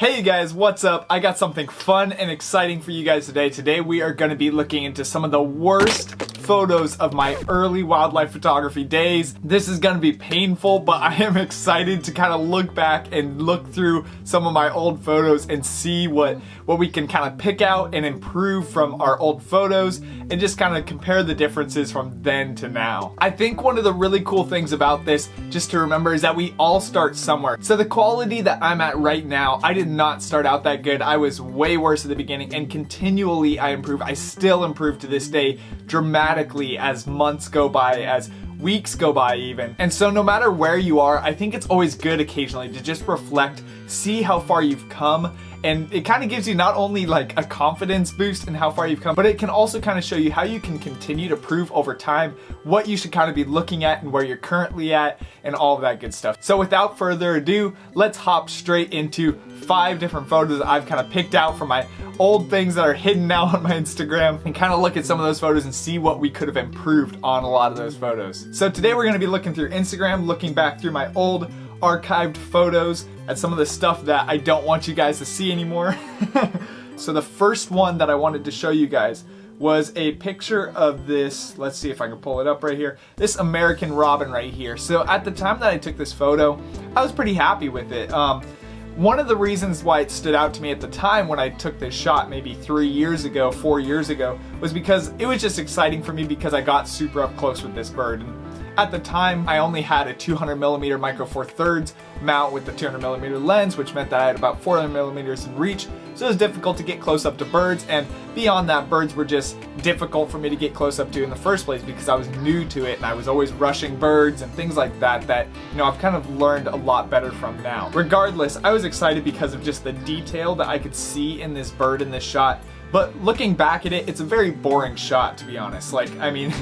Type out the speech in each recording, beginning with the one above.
Hey guys, what's up? I got something fun and exciting for you guys today. Today we are going to be looking into some of the worst photos of my early wildlife photography days. This is going to be painful, but I am excited to kind of look back and look through some of my old photos and see what we can kind of pick out and improve from our old photos and just kind of compare the differences from then to now. I think one of the really cool things about this, just to remember, is that we all start somewhere. So the quality that I'm at right now, I did not start out that good. I was way worse at the beginning, and continually I improve. I still improve to this day dramatically as months go by, as weeks go by even. And so no matter where you are, I think it's always good occasionally to just reflect, see how far you've come, and it kind of gives you not only like a confidence boost in how far you've come, but it can also kind of show you how you can continue to prove over time what you should kind of be looking at and where you're currently at and all of that good stuff. So without further ado, let's hop straight into 5 different photos I've kind of picked out from my old things that are hidden now on my Instagram, and kind of look at some of those photos and see what we could have improved on a lot of those photos. So today we're going to be looking through Instagram, looking back through my old archived photos at some of the stuff that I don't want you guys to see anymore. So the first one that I wanted to show you guys was a picture of this, let's see if I can pull it up right here, this American robin right here. So at the time that I took this photo, I was pretty happy with it. One of the reasons why it stood out to me at the time when I took this shot maybe 4 years ago, was because it was just exciting for me because I got super up close with this bird. And at the time, I only had a 200mm micro four thirds mount with the 200mm lens, which meant that I had about 400mm in reach. So it was difficult to get close up to birds, and beyond that, birds were just difficult for me to get close up to in the first place because I was new to it and I was always rushing birds and things like that I've kind of learned a lot better from now. Regardless, I was excited because of just the detail that I could see in this bird in this shot. But looking back at it, it's a very boring shot, to be honest. Like, I mean,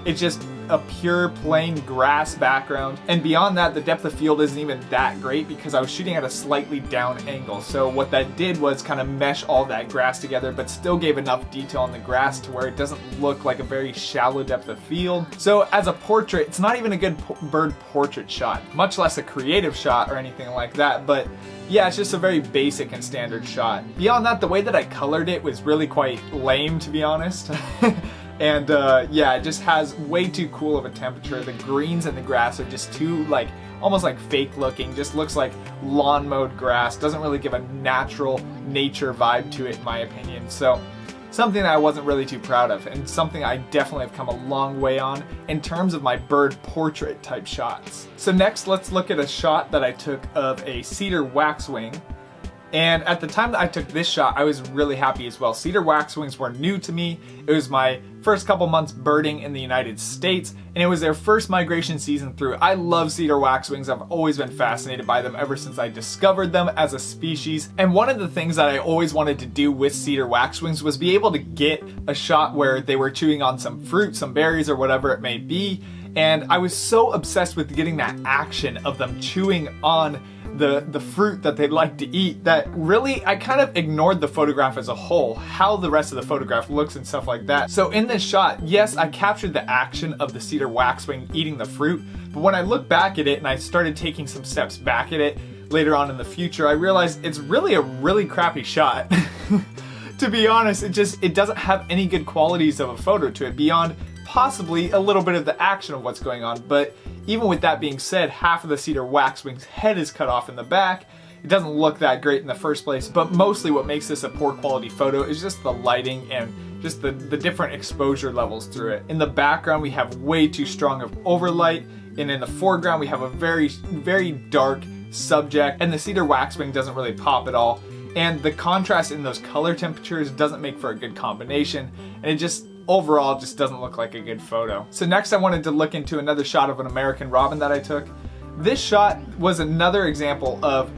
it's just a pure plain grass background, and beyond that, the depth of field isn't even that great because I was shooting at a slightly down angle. So what that did was kind of mesh all that grass together, but still gave enough detail on the grass to where it doesn't look like a very shallow depth of field. So as a portrait, it's not even a good bird portrait shot, much less a creative shot or anything like that. But yeah, it's just a very basic and standard shot. Beyond that, the way that I colored it was really quite lame, to be honest. And yeah, it just has way too cool of a temperature. The greens and the grass are just too almost like fake looking, just looks like lawn mowed grass. Doesn't really give a natural nature vibe to it, in my opinion. So something that I wasn't really too proud of, and something I definitely have come a long way on in terms of my bird portrait type shots. So next, let's look at a shot that I took of a cedar waxwing. And at the time that I took this shot, I was really happy as well. Cedar waxwings were new to me. It was my first couple months birding in the United States, and it was their first migration season through. I love cedar waxwings. I've always been fascinated by them ever since I discovered them as a species. And one of the things that I always wanted to do with cedar waxwings was be able to get a shot where they were chewing on some fruit, some berries, or whatever it may be. And I was so obsessed with getting that action of them chewing on the fruit that they'd like to eat that really I kind of ignored the photograph as a whole, how the rest of the photograph looks and stuff like that. So in this shot, yes, I captured the action of the cedar waxwing eating the fruit, but when I look back at it and I started taking some steps back at it later on in the future, I realized it's really a really crappy shot. To be honest, it doesn't have any good qualities of a photo to it beyond possibly a little bit of the action of what's going on. But even with that being said, half of the cedar waxwing's head is cut off in the back. It doesn't look that great in the first place, but mostly what makes this a poor quality photo is just the lighting and just the different exposure levels through it. In the background, we have way too strong of overlight, and in the foreground, we have a very, very dark subject, and the cedar waxwing doesn't really pop at all. And the contrast in those color temperatures doesn't make for a good combination, and it just overall just doesn't look like a good photo. So next I wanted to look into another shot of an American robin that I took. This shot was another example of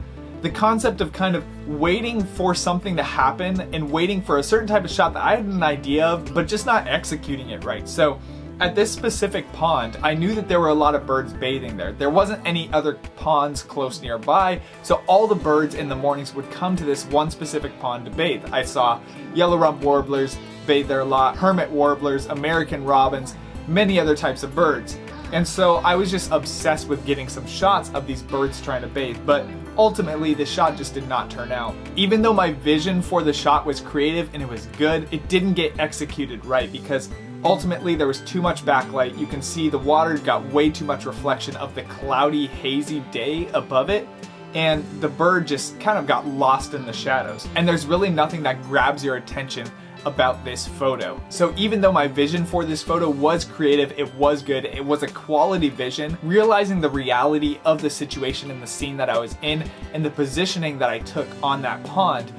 the concept of kind of waiting for something to happen and waiting for a certain type of shot that I had an idea of, but just not executing it right. So at this specific pond, I knew that there were a lot of birds bathing there. There wasn't any other ponds close nearby, so all the birds in the mornings would come to this one specific pond to bathe. I saw yellow rump warblers bathe there a lot, hermit warblers, American robins, many other types of birds. And so I was just obsessed with getting some shots of these birds trying to bathe, but ultimately the shot just did not turn out. Even though my vision for the shot was creative and it was good, it didn't get executed right because ultimately there was too much backlight. You can see the water got way too much reflection of the cloudy, hazy day above it, and the bird just kind of got lost in the shadows. And there's really nothing that grabs your attention about this photo. So even though my vision for this photo was creative, it was good, it was a quality vision, realizing the reality of the situation and the scene that I was in and the positioning that I took on that pond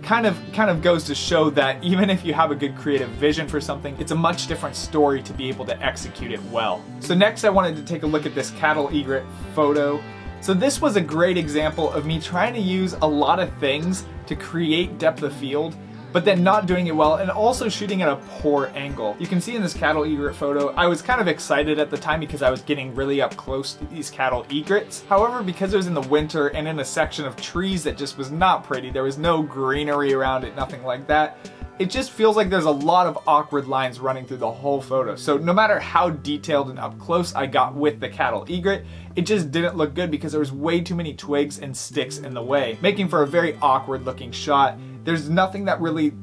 kind of goes to show that even if you have a good creative vision for something, it's a much different story to be able to execute it well. So next I wanted to take a look at this cattle egret photo. So this was a great example of me trying to use a lot of things to create depth of field, but then not doing it well and also shooting at a poor angle. You can see in this cattle egret photo, I was kind of excited at the time because I was getting really up close to these cattle egrets. However, because it was in the winter and in a section of trees that just was not pretty, there was no greenery around it, nothing like that, it just feels like there's a lot of awkward lines running through the whole photo. So no matter how detailed and up close I got with the cattle egret, it just didn't look good because there was way too many twigs and sticks in the way, making for a very awkward looking shot. There's nothing that really,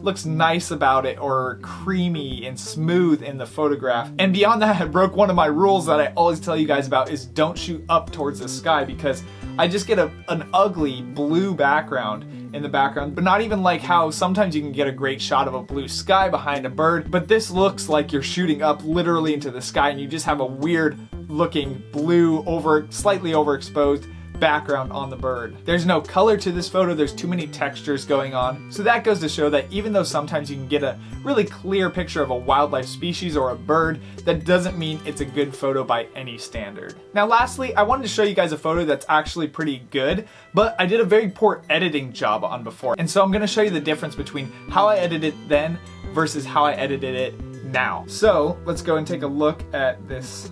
looks nice about it or creamy and smooth in the photograph. And beyond that, I broke one of my rules that I always tell you guys about is don't shoot up towards the sky because I just get an ugly blue background in the background, but not even like how sometimes you can get a great shot of a blue sky behind a bird, but this looks like you're shooting up literally into the sky and you just have a weird looking blue slightly overexposed background on the bird. There's no color to this photo, there's too many textures going on. So that goes to show that even though sometimes you can get a really clear picture of a wildlife species or a bird, that doesn't mean it's a good photo by any standard. Now lastly, I wanted to show you guys a photo that's actually pretty good, but I did a very poor editing job on before. And so I'm gonna show you the difference between how I edited it then versus how I edited it now. So let's go and take a look at this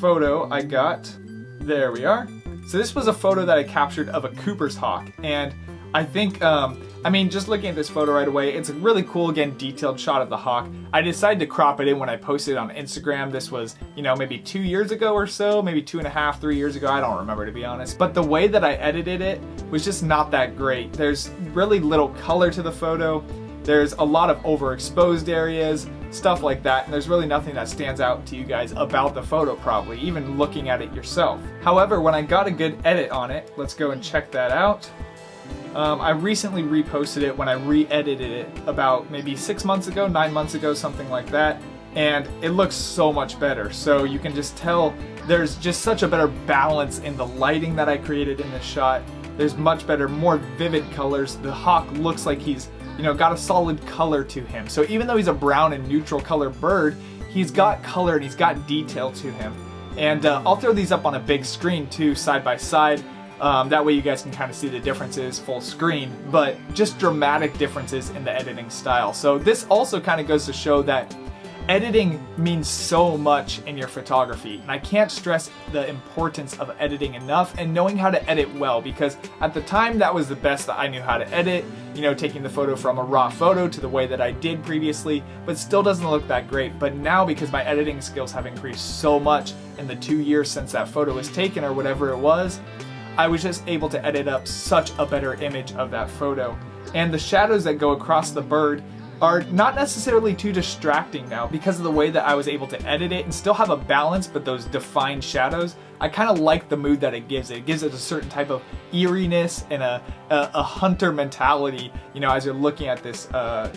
photo I got. There we are. So this was a photo that I captured of a Cooper's hawk, and I think, just looking at this photo right away, it's a really cool, again, detailed shot of the hawk. I decided to crop it in when I posted it on Instagram. This was, maybe 2 years ago or so, maybe 2.5, 3 years ago. I don't remember, to be honest. But the way that I edited it was just not that great. There's really little color to the photo. There's a lot of overexposed areas, stuff like that, and there's really nothing that stands out to you guys about the photo probably, even looking at it yourself. However, when I got a good edit on it, let's go and check that out. I recently reposted it when I re-edited it about maybe 6 months ago, 9 months ago, something like that, and it looks so much better. So you can just tell there's just such a better balance in the lighting that I created in this shot. There's much better, more vivid colors. The hawk looks like he's got a solid color to him. So even though he's a brown and neutral color bird, he's got color and he's got detail to him. And I'll throw these up on a big screen too, side by side. That way you guys can kind of see the differences full screen, but just dramatic differences in the editing style. So this also kind of goes to show that editing means so much in your photography, and I can't stress the importance of editing enough and knowing how to edit well, because at the time that was the best that I knew how to edit, taking the photo from a raw photo to the way that I did previously, but still doesn't look that great. But now, because my editing skills have increased so much in the 2 years since that photo was taken or whatever it was, I was just able to edit up such a better image of that photo. And the shadows that go across the bird are not necessarily too distracting now because of the way that I was able to edit it and still have a balance, but those defined shadows, I kind of like the mood that it gives it. It gives it a certain type of eeriness and a hunter mentality, as you're looking at this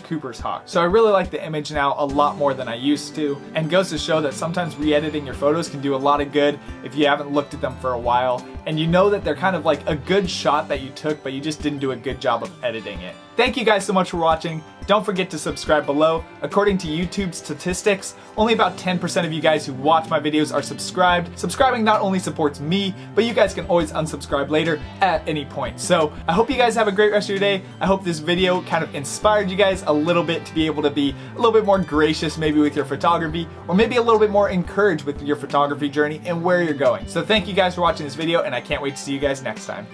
Cooper's hawk. So I really like the image now a lot more than I used to, and goes to show that sometimes re-editing your photos can do a lot of good if you haven't looked at them for a while, and that they're kind of like a good shot that you took, but you just didn't do a good job of editing it. Thank you guys so much for watching. Don't forget to subscribe below. According to YouTube statistics, only about 10% of you guys who watch my videos are subscribed. Subscribing not only supports me, but you guys can always unsubscribe later at any point. So I hope you guys have a great rest of your day. I hope this video kind of inspired you guys a little bit to be able to be a little bit more gracious maybe with your photography, or maybe a little bit more encouraged with your photography journey and where you're going. So thank you guys for watching this video, and I can't wait to see you guys next time.